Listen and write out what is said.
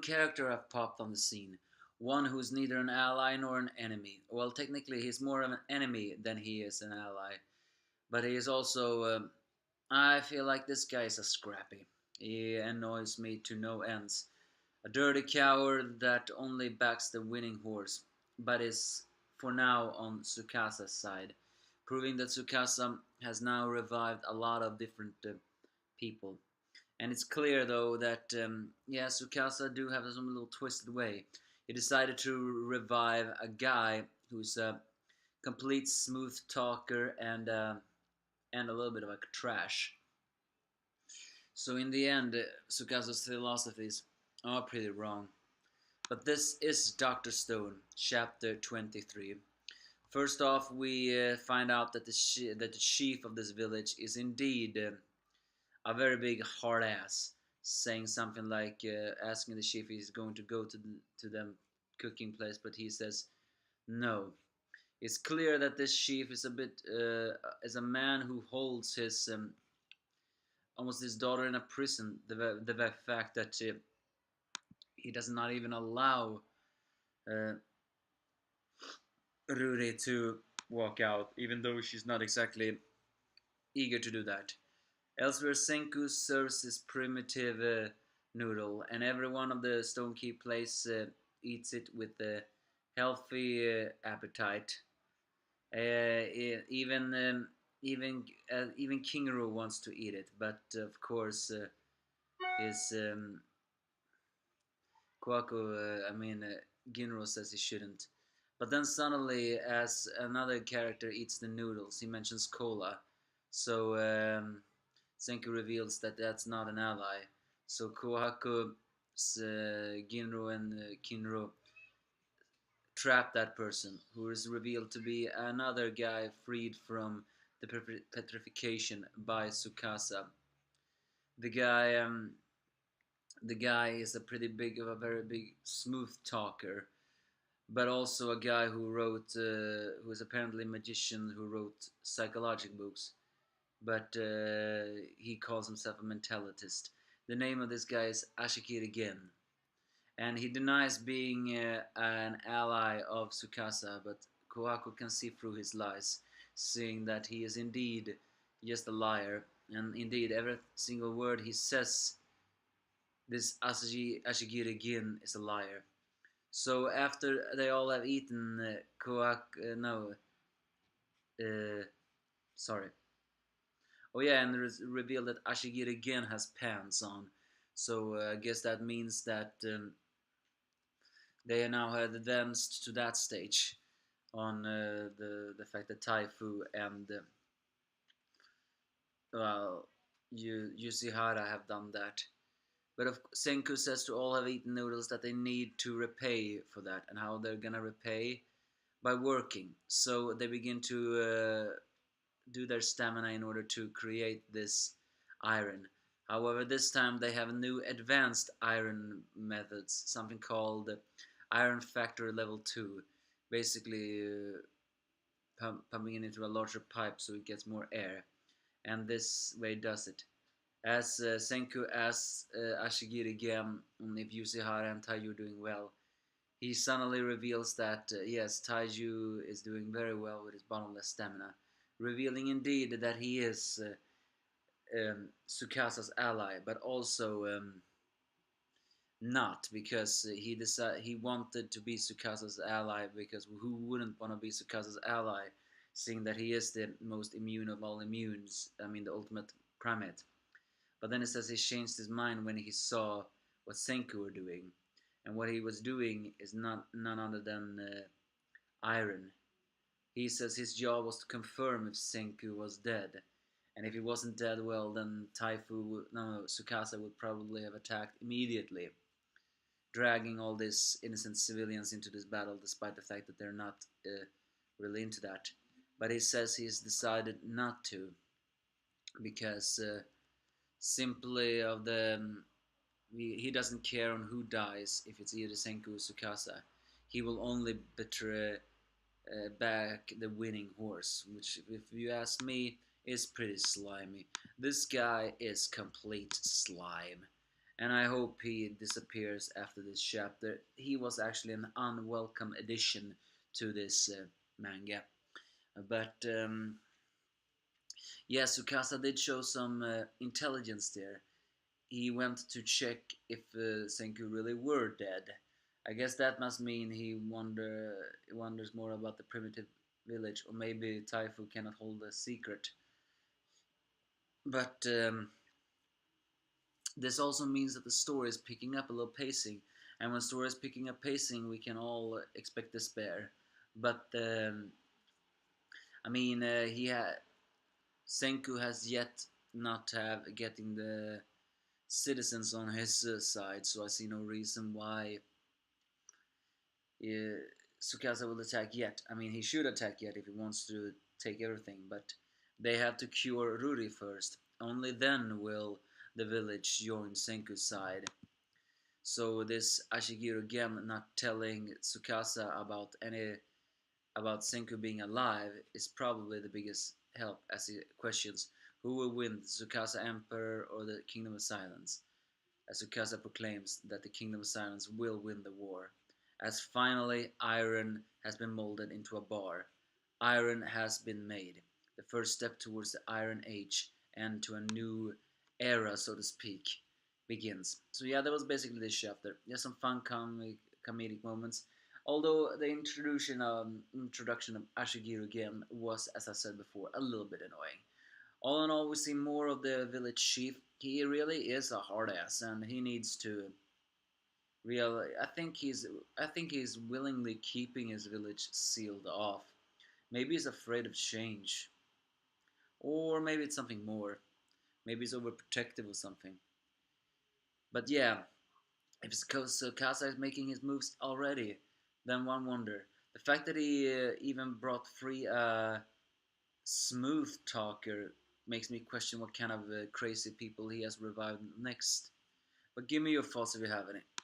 character have popped on the scene. One who's neither an ally nor an enemy. Well, technically, he's more of an enemy than he is an ally. But he is also. I feel like this guy is a scrappy. He annoys me to no ends. A dirty coward that only backs the winning horse, but is for now on Tsukasa's side, proving that Tsukasa has now revived a lot of different people. And it's clear though that yeah, Tsukasa do have some little twisted way. He decided to revive a guy who's a complete smooth talker and a little bit of a trash. So in the end, Tsukasa's philosophies are pretty wrong. But this is Doctor Stone, chapter 23. First off, we find out that the chief of this village is indeed a very big hard ass, saying something like asking the chief if he's going to go to them cooking place, but he says no. It's clear that this chief is a bit is a man who holds his almost his daughter in a prison. The very fact that he does not even allow uh, Ruri to walk out, even though she's not exactly eager to do that. Elsewhere, Senku serves his primitive noodle, and every one of the Stonekeep plays eats it with a healthy appetite. Even Kingaru wants to eat it, but of course his Ginro says he shouldn't. But then suddenly, as another character eats the noodles, he mentions cola. So Senku reveals that that's not an ally. So Kohaku, Ginro, and Kinro trap that person, who is revealed to be another guy freed from the petrification by Tsukasa. The guy, the guy is a pretty big of a very big smooth talker, but also a guy who wrote, who is apparently a magician who wrote psychological books, but he calls himself a mentalitist. The name of this guy is Ashikir again, and he denies being an ally of Tsukasa, but Kohaku can see through his lies, seeing that he is indeed just a liar, and indeed every single word he says, this Ashigiri Gin is a liar. So after they all have eaten, no, uh, sorry. Oh yeah, and it's revealed that Ashigiri again has pants on. So I guess that means that they now have advanced to that stage on the fact that Taifu and well, Yusihara have done that. But Senku says to all have eaten noodles that they need to repay for that, and how they're gonna repay by working. So they begin to do their stamina in order to create this iron. However, this time they have new advanced iron methods, something called Iron Factory Level 2. Basically, pumping it into a larger pipe so it gets more air. And this way does it. As Senku asks Ashigiri again if Yusihara and Taiyu are doing well, he suddenly reveals that yes, Taiju is doing very well with his bottomless stamina, revealing indeed that he is Tsukasa's ally, but also not, because he wanted to be Tsukasa's ally, because who wouldn't want to be Tsukasa's ally, seeing that he is the most immune of all immunes, I mean the ultimate primate. But then it says he changed his mind when he saw what Senku were doing. And what he was doing is none other than iron. He says his job was to confirm if Senku was dead. And if he wasn't dead, well, then Tsukasa would probably have attacked immediately, dragging all these innocent civilians into this battle, despite the fact that they're not really into that. But he says he's decided not to, because simply of the he doesn't care on who dies, if it's either Senku or Tsukasa. He will only betray back the winning horse, which, if you ask me, is pretty slimy. This guy is complete slime. and I hope he disappears after this chapter. He was actually an unwelcome addition to this manga. But yeah, Sukasa did show some intelligence there. He went to check if Senku really were dead. I guess that must mean he wonders more about the primitive village, or maybe Taifu cannot hold a secret. But this also means that the story is picking up a little pacing, and when story is picking up pacing, we can all expect despair. But I mean, Senku has yet not have getting the citizens on his side, so I see no reason why uh, Tsukasa will attack yet. I mean, he should attack yet if he wants to take everything, but they have to cure Ruri first. Only then will the village join Senku's side. So this Ashigiru again not telling Tsukasa about Senku being alive is probably the biggest help, as he questions who will win, the Tsukasa Emperor or the Kingdom of Silence, as Tsukasa proclaims that the Kingdom of Silence will win the war. As finally iron has been molded into a bar. Iron has been made. The first step towards the Iron Age and to a new era, so to speak, begins. So yeah, that was basically this chapter. Just some fun comedic moments. Although the introduction of Ashigiru again was, as I said before, a little bit annoying. All in all, we see more of the village chief. He really is a hard ass, and he needs to real. I think he's willingly keeping his village sealed off. Maybe he's afraid of change, or maybe it's something more. Maybe he's overprotective or something. But yeah, if it's because Kasa is making his moves already, then one wonder. The fact that he even brought free smooth talker makes me question what kind of crazy people he has revived next. But give me your thoughts if you have any.